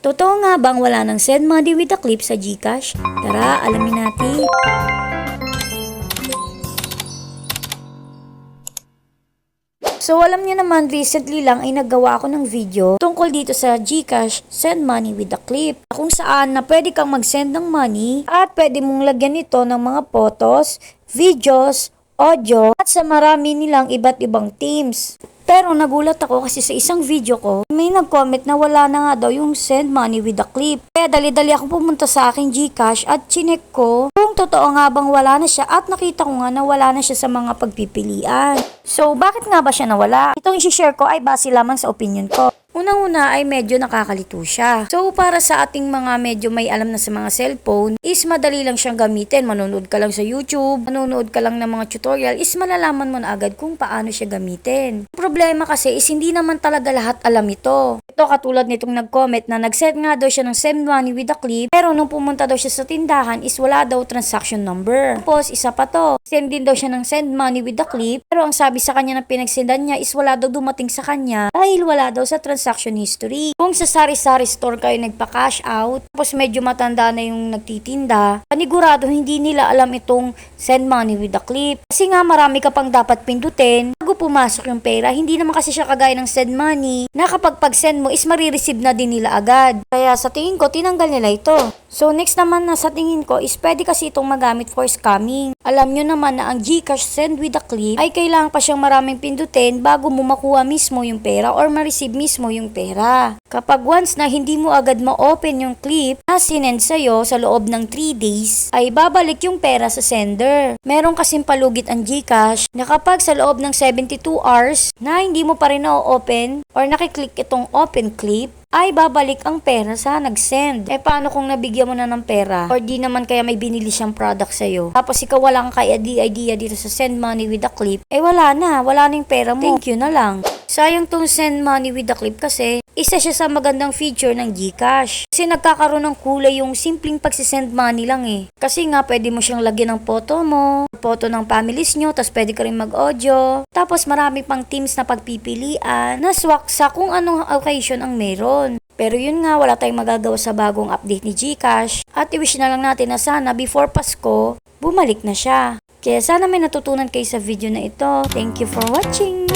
Totoo nga bang wala nang send money with a clip sa GCash? Tara, alamin natin. So alam niyo naman, recently lang ay naggawa ako ng video tungkol dito sa GCash send money with a clip, kung saan na pwede kang mag-send ng money at pwede mong lagyan ito ng mga photos, videos, audio at sa marami nilang iba't ibang themes. Pero nagulat ako kasi sa isang video ko, may nag-comment na wala na nga daw yung send money with a clip. Kaya dali-dali ako pumunta sa aking GCash at chinek ko kung totoo nga bang wala na siya, at nakita ko nga na wala na siya sa mga pagpipilian. So bakit nga ba siya nawala? Itong i-share ko ay base lamang sa opinion ko. Unang-una ay medyo nakakalito siya. So para sa ating mga medyo may alam na sa mga cellphone, is madali lang siyang gamitin. Manonood ka lang sa YouTube, manonood ka lang ng mga tutorial, is malalaman mo na agad kung paano siya gamitin. Problema kasi is hindi naman talaga lahat alam ito. Ito katulad nitong nag-comment na nag-set nga daw siya ng send money with a clip, pero nung pumunta daw siya sa tindahan is wala daw transaction number. Tapos isa pa to, send din daw siya ng send money with a clip, pero ang sabi sa kanya na pinagsendan niya is wala daw dumating sa kanya dahil wala daw sa transaction history. Kung sa sari-sari store kayo nagpa-cash out, tapos medyo matanda na yung nagtitinda, panigurado hindi nila alam itong send money with a clip. Kasi nga marami ka pang dapat pindutin bago pumasok yung pera. Hindi naman kasi siya kagaya ng send money na kapag pag-send mo is marireceive na din nila agad. Kaya sa tingin ko, tinanggal nila ito. So next naman na sa tingin ko is pwede kasi itong magamit for scamming. Alam nyo naman na ang GCash send with a clip ay kailangan pa siyang maraming pindutin bago mo makuha mismo yung pera or ma-receive mismo yung pera. Kapag once na hindi mo agad ma-open yung clip na sinend sa'yo sa loob ng 3 days, ay babalik yung pera sa sender. Meron kasing palugit ang GCash na kapag sa loob ng 72 hours na hindi mo pa rin na-open or nakiklik itong open clip, ay babalik ang pera sa nag-send. Eh paano kung nabigyan mo na ng pera? Or di naman kaya may binili siyang product sa'yo, tapos ikaw wala kang idea dito sa send money with a clip, eh wala na yung pera mo. Thank you na lang. Sayang tong send money with a clip kasi isa siya sa magandang feature ng GCash. Kasi nagkakaroon ng kulay yung simpleng pagsisend money lang eh. Kasi nga pwede mo siyang lagyan ng photo mo, photo ng families nyo, tapos pwede ka rin mag-audio. Tapos marami pang teams na pagpipilian na swak sa kung anong occasion ang meron. Pero yun nga, wala tayong magagawa sa bagong update ni GCash. At i-wish na lang natin na sana before Pasko, bumalik na siya. Kaya sana may natutunan kayo sa video na ito. Thank you for watching!